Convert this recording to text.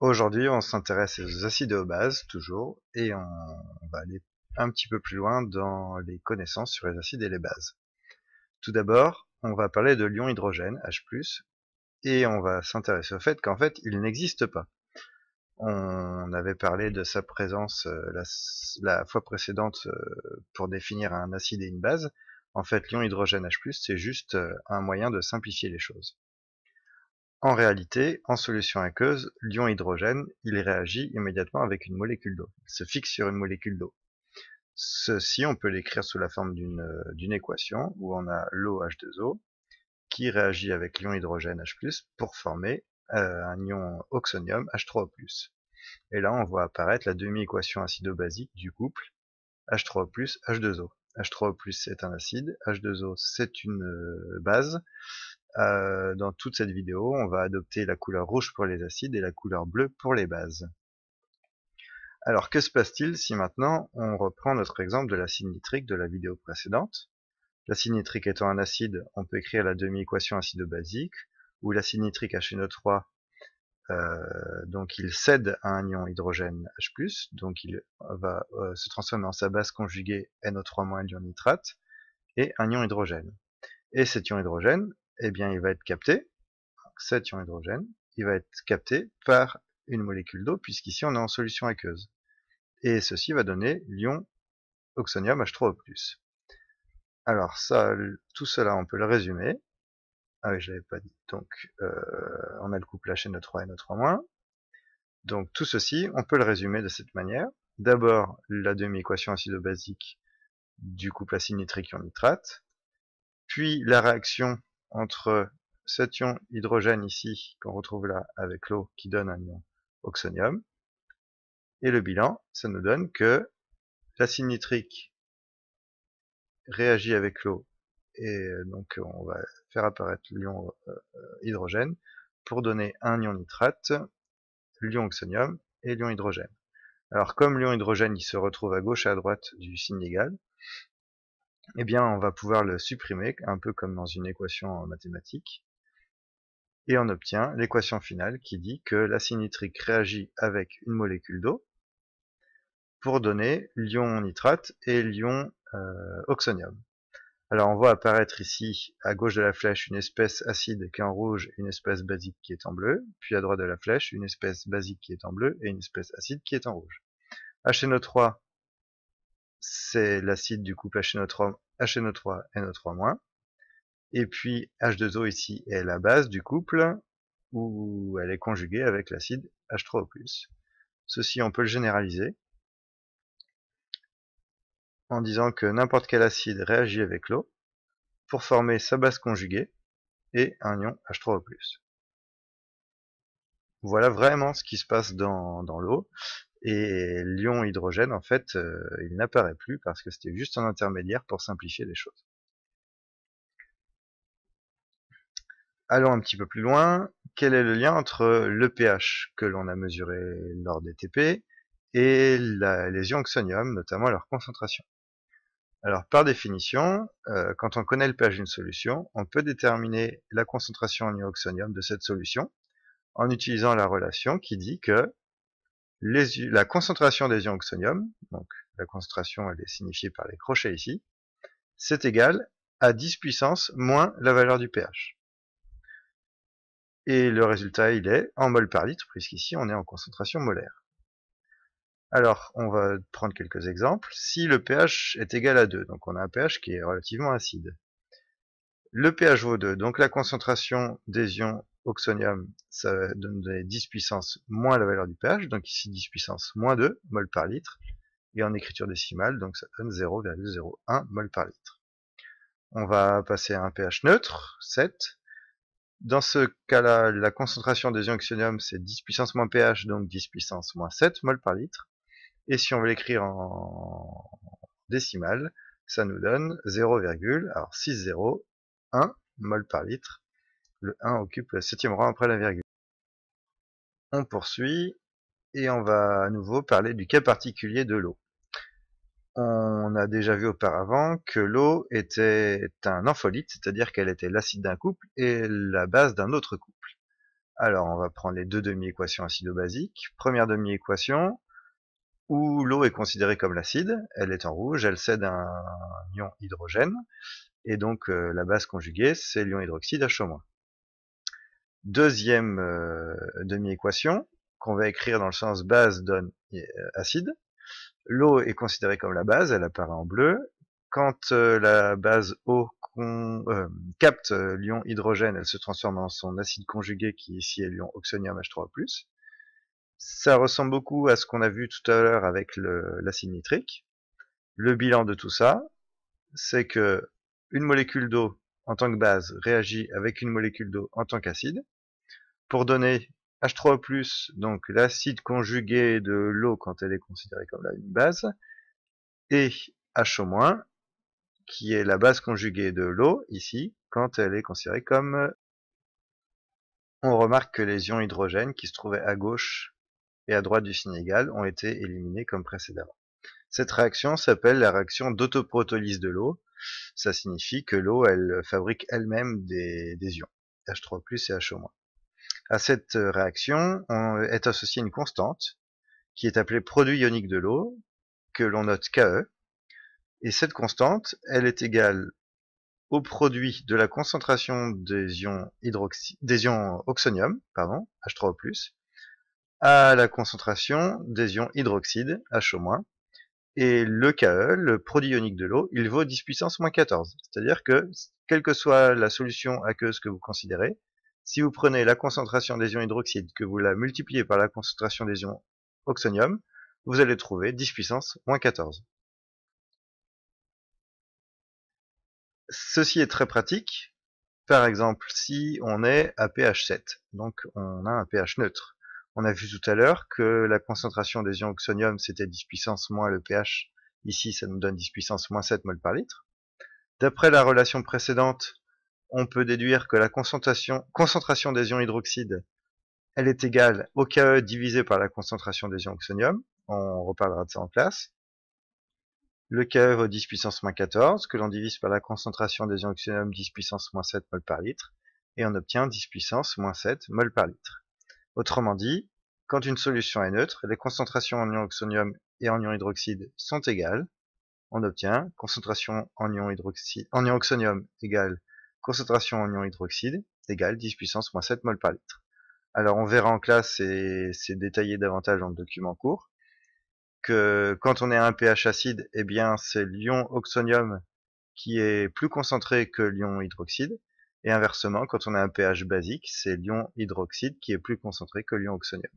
Aujourd'hui, on s'intéresse aux acides et aux bases, toujours, et on va aller un petit peu plus loin dans les connaissances sur les acides et les bases. Tout d'abord, on va parler de l'ion hydrogène, H+, et on va s'intéresser au fait qu'en fait, il n'existe pas. On avait parlé de sa présence la fois précédente pour définir un acide et une base. En fait, l'ion hydrogène H+, c'est juste un moyen de simplifier les choses. En réalité, en solution aqueuse, l'ion hydrogène, il réagit immédiatement avec une molécule d'eau. Il se fixe sur une molécule d'eau. Ceci, on peut l'écrire sous la forme d'une équation où on a l'eau H2O qui réagit avec l'ion hydrogène H+, pour former un ion oxonium H3O+. Et là, on voit apparaître la demi-équation acido-basique du couple H3O+, H2O. H3O+, c'est un acide, H2O, c'est une base. Dans toute cette vidéo, on va adopter la couleur rouge pour les acides et la couleur bleue pour les bases. Alors, que se passe-t-il si maintenant on reprend notre exemple de l'acide nitrique de la vidéo précédente? L'acide nitrique étant un acide, on peut écrire la demi-équation acido-basique, où l'acide nitrique HNO3, donc il cède à un ion hydrogène H+, donc il va se transformer en sa base conjuguée NO3- l'ion nitrate, et un ion hydrogène. Et cet ion hydrogène, eh bien, il va être capté, cet ion hydrogène, il va être capté par une molécule d'eau, puisqu'ici on est en solution aqueuse. Et ceci va donner l'ion oxonium H3O+. Alors ça, tout cela, on peut le résumer. Ah oui, je l'avais pas dit. Donc, on a le couple HNO3 et NO3-. Donc tout ceci, on peut le résumer de cette manière. D'abord, la demi-équation acido-basique du couple acide nitrique-ion nitrate, puis la réaction entre cet ion hydrogène ici, qu'on retrouve là, avec l'eau, qui donne un ion oxonium. Et le bilan, ça nous donne que l'acide nitrique réagit avec l'eau, et donc on va faire apparaître l'ion hydrogène pour donner un ion nitrate, l'ion oxonium et l'ion hydrogène. Alors comme l'ion hydrogène il se retrouve à gauche et à droite du signe égal, eh bien on va pouvoir le supprimer, un peu comme dans une équation mathématique, et on obtient l'équation finale qui dit que l'acide nitrique réagit avec une molécule d'eau pour donner l'ion nitrate et l'ion oxonium. Alors on voit apparaître ici, à gauche de la flèche, une espèce acide qui est en rouge, une espèce basique qui est en bleu, puis à droite de la flèche, une espèce basique qui est en bleu et une espèce acide qui est en rouge. HNO3, c'est l'acide du couple HNO3, NO3-, et puis H2O ici est la base du couple, où elle est conjuguée avec l'acide H3O+. Ceci, on peut le généraliser en disant que n'importe quel acide réagit avec l'eau pour former sa base conjuguée et un ion H3O+. Voilà vraiment ce qui se passe dans l'eau. Et l'ion hydrogène, en fait, il n'apparaît plus parce que c'était juste un intermédiaire pour simplifier les choses. Allons un petit peu plus loin. Quel est le lien entre le pH que l'on a mesuré lors des TP et les ions oxonium, notamment leur concentration? Alors, par définition, quand on connaît le pH d'une solution, on peut déterminer la concentration en ion oxonium de cette solution en utilisant la relation qui dit que la concentration des ions oxonium, donc la concentration elle est signifiée par les crochets ici, c'est égal à 10 puissance moins la valeur du pH. Et le résultat il est en mol par litre, puisqu'ici on est en concentration molaire. Alors on va prendre quelques exemples. Si le pH est égal à 2, donc on a un pH qui est relativement acide. Le pH vaut 2, donc la concentration des ions oxonium, ça va donner 10 puissance moins la valeur du pH, donc ici 10 puissance moins 2 mol par litre, et en écriture décimale, donc ça donne 0,01 mol par litre. On va passer à un pH neutre, 7. Dans ce cas-là, la concentration des ions oxonium, c'est 10 puissance moins pH, donc 10 puissance moins 7 mol par litre. Et si on veut l'écrire en décimale, ça nous donne 0,601 mol par litre. Le 1 occupe le 7e rang après la virgule. On poursuit et on va à nouveau parler du cas particulier de l'eau. On a déjà vu auparavant que l'eau était un ampholyte, c'est-à-dire qu'elle était l'acide d'un couple et la base d'un autre couple. Alors, on va prendre les deux demi-équations acido-basiques. Première demi-équation, où l'eau est considérée comme l'acide, elle est en rouge, elle cède un ion hydrogène, et donc la base conjuguée, c'est l'ion hydroxyde HO-. Deuxième demi-équation, qu'on va écrire dans le sens base donne acide. L'eau est considérée comme la base, elle apparaît en bleu. Quand la base O capte l'ion hydrogène, elle se transforme en son acide conjugué qui ici est l'ion oxonium H3+. Ça ressemble beaucoup à ce qu'on a vu tout à l'heure avec l'acide nitrique. Le bilan de tout ça, c'est que une molécule d'eau en tant que base réagit avec une molécule d'eau en tant qu'acide pour donner H3+, donc l'acide conjugué de l'eau quand elle est considérée comme une base, et HO-, qui est la base conjuguée de l'eau, ici, quand elle est considérée comme... On remarque que les ions hydrogène qui se trouvaient à gauche et à droite du signe égal ont été éliminés comme précédemment. Cette réaction s'appelle la réaction d'autoprotolyse de l'eau. Ça signifie que l'eau, elle fabrique elle-même des ions, H3+, et HO-. À cette réaction est associée une constante qui est appelée produit ionique de l'eau, que l'on note Ke, et cette constante, elle est égale au produit de la concentration des ions oxonium, H3O+, à la concentration des ions hydroxyde, HO-, et le Ke, le produit ionique de l'eau, il vaut 10 puissance moins 14. C'est-à-dire que, quelle que soit la solution aqueuse que vous considérez, si vous prenez la concentration des ions hydroxyde, que vous la multipliez par la concentration des ions oxonium, vous allez trouver 10 puissance moins 14. Ceci est très pratique. Par exemple, si on est à pH 7, donc on a un pH neutre. On a vu tout à l'heure que la concentration des ions oxonium, c'était 10 puissance moins le pH. Ici, ça nous donne 10 puissance moins 7 mol par litre. D'après la relation précédente, on peut déduire que la concentration des ions hydroxyde, elle est égale au Ke divisé par la concentration des ions oxonium. On reparlera de ça en classe. Le Ke vaut 10 puissance moins 14, que l'on divise par la concentration des ions oxonium 10 puissance moins 7 mol par litre, et on obtient 10 puissance moins 7 mol par litre. Autrement dit, quand une solution est neutre, les concentrations en ion oxonium et en ion hydroxyde sont égales. On obtient concentration en ion oxonium égale concentration en ion hydroxyde égale 10 puissance moins 7 mol par litre. Alors on verra en classe, et c'est détaillé davantage dans le document court, que quand on est à un pH acide, eh bien c'est l'ion oxonium qui est plus concentré que l'ion hydroxyde, et inversement, quand on a un pH basique, c'est l'ion hydroxyde qui est plus concentré que l'ion oxonium.